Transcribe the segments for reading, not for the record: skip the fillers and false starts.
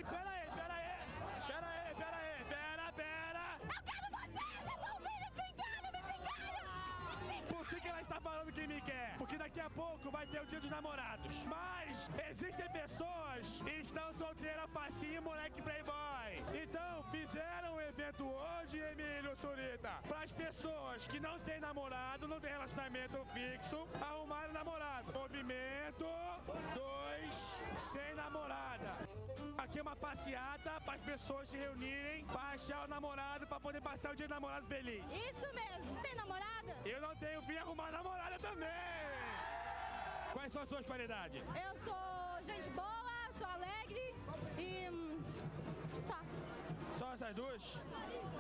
pera aí. Eu quero você, seu palmilha, me engana! Por que ela está falando que me quer? Porque daqui a pouco vai ter o dia dos namorados. Mas existem pessoas que estão solteiras, facinho, moleque playboy. Então fizeram um evento hoje, Emílio Surita, para as pessoas que não têm namorado, não têm relacionamento fixo, arrumarem namorado. Movimento 2 sem namorada. Aqui é uma passeata para as pessoas se reunirem para achar o namorado, para poder passar o dia do namorado feliz. Isso mesmo, tem namorada? Eu não tenho, vim arrumar namorada também. Quais são as suas qualidades? Eu sou gente boa, sou alegre e... só. Só essas duas?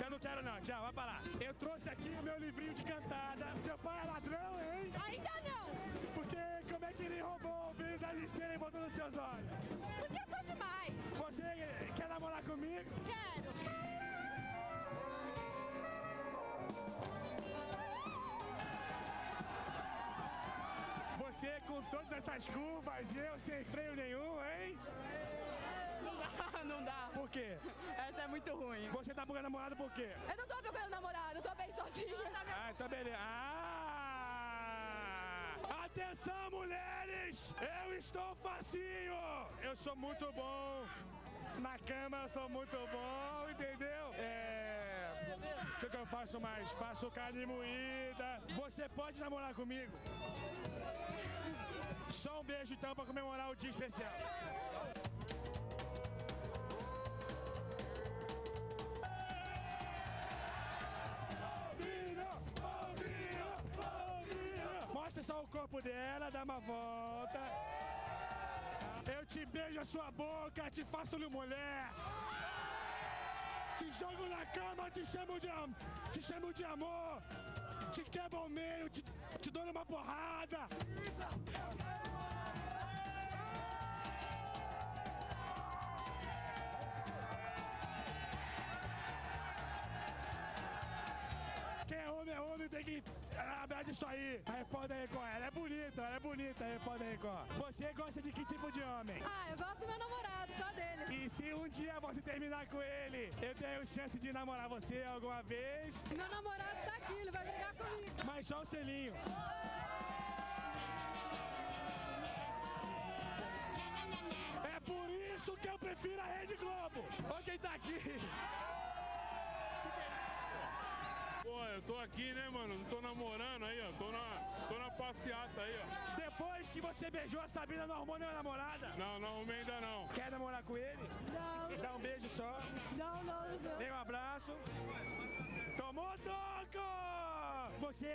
Eu não quero não, tchau, vai pra lá. Eu trouxe aqui o meu livrinho de cantada. Seu pai é ladrão, hein? Ainda não! Porque como é que ele roubou o brilho da listeira e botou nos seus olhos? Porque eu sou demais! Você quer namorar comigo? Quero! Você com todas essas curvas e eu sem freio nenhum, hein? Não dá. Por quê? Essa é muito ruim. Você tá procurando namorado por quê? Eu não tô procurando namorado, eu tô bem sozinha. Ah, então beleza. Atenção, mulheres! Eu estou facinho! Eu sou muito bom. Na cama eu sou muito bom, entendeu? O que eu faço mais? Faço carne moída. Você pode namorar comigo? Só um beijo então para comemorar o dia especial. Mostra só o corpo dela, dá uma volta. Eu te beijo a sua boca, te faço-lhe mulher. Te jogo na cama, te chamo de amor. Te quebro ao meio, te dou uma porrada. Quem é homem tem que lembrar disso aí. A repórter Record, ela é bonita, a repórter Record. Você gosta de que tipo de homem? Ah, eu gosto do meu namorado, só dele. E se um dia você terminar com ele, eu tenho chance de namorar você alguma vez? Meu namorado tá aqui, ele vai brigar comigo. Mas só um selinho. É por isso que eu prefiro a Rede Globo. Olha quem tá aqui. Pô, eu tô aqui, né, mano? Não tô namorando aí, ó. Tô na passeata aí, ó. Depois que você beijou a Sabrina, não arrumou nenhuma namorada? Não arrumei ainda não. Quer namorar com ele? Não. Dá um beijo só. Não. Nem um abraço. Tomou toco! Você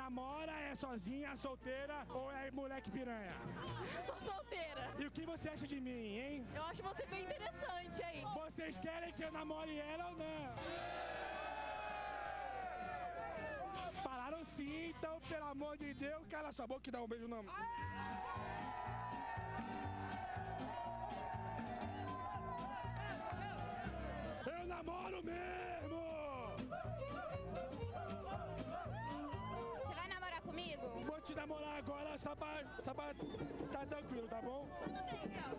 namora, é sozinha, solteira ou é moleque piranha? Sou solteira. E o que você acha de mim, hein? Eu acho você bem interessante aí. Vocês querem que eu namore ela ou não? Falaram sim, então, pelo amor de Deus, cala sua boca e dá um beijo no... Eu namoro mesmo! Você vai namorar comigo? Vou te namorar agora só pra tá tranquilo, tá bom? Tudo bem, então.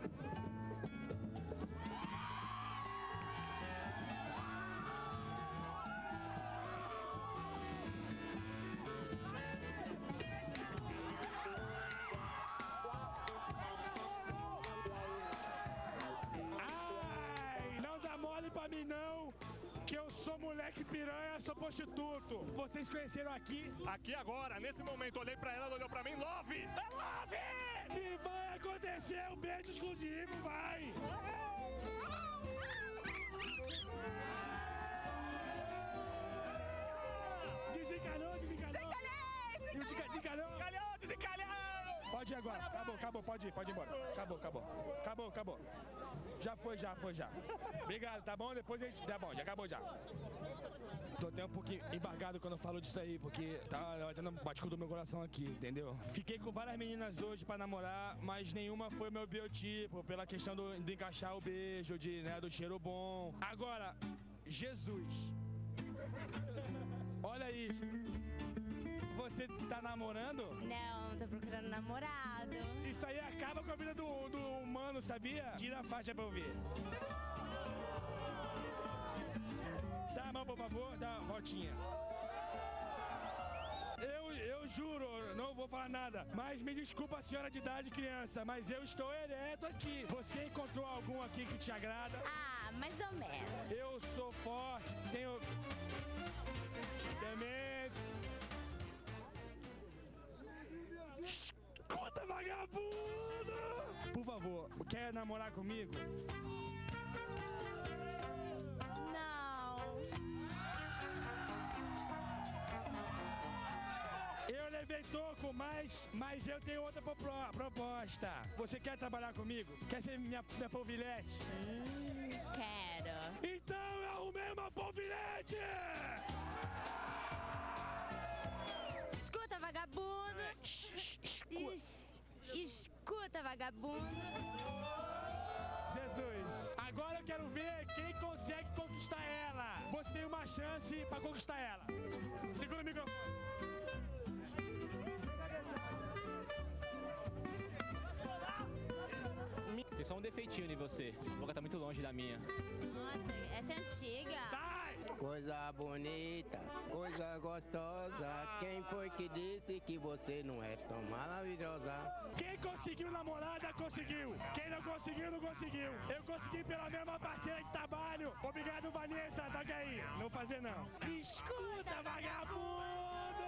Pra mim não, que eu sou moleque piranha, sou prostituto. Vocês conheceram aqui? Aqui agora, nesse momento, olhei pra ela, ela olhou pra mim, Love! É Love! E vai acontecer um beijo exclusivo, vai! Desencalhou. Desencalhou. Pode ir agora, acabou, pode ir embora. Acabou. Já foi. Obrigado, tá bom? Depois a gente... Tá bom, já acabou já. Tô até um pouquinho embargado quando eu falo disso aí, porque tá tendo bate do meu coração aqui, entendeu? Fiquei com várias meninas hoje pra namorar, mas nenhuma foi meu biotipo, pela questão de encaixar o beijo, do cheiro bom. Agora, Jesus. Olha isso. você tá namorando? Não, tô procurando namorado. Isso aí acaba com a vida do humano, sabia? Tira a faixa pra eu ver. Dá a mão, por favor, dá uma voltinha. Eu juro, não vou falar nada, mas me desculpa, senhora de idade, criança, mas eu estou ereto aqui. Você encontrou algum aqui que te agrada? Ah, mais ou menos. Eu sou forte, tenho... Demente. Escuta, vagabundo! Por favor, quer namorar comigo? Eu levei toco, mas eu tenho outra proposta. Você quer trabalhar comigo? Quer ser minha polvilhete? Quero. Então eu arrumei uma polvilhete! Escuta, vagabundo. Escuta, vagabundo. Jesus, agora eu quero ver quem consegue conquistar ela. Você tem uma chance pra conquistar ela. Segura o microfone. Tem só um defeitinho em você. A boca tá muito longe da minha. Nossa, essa é antiga. Sai! Coisa bonita, coisa gostosa. Quem foi que disse que você não é tão maravilhosa? Quem conseguiu namorada, conseguiu. Quem não conseguiu, não conseguiu. Eu consegui pela mesma parceira de trabalho. Obrigado, Vanessa. Toca aí. Não vou fazer, não. Escuta, vagabundo!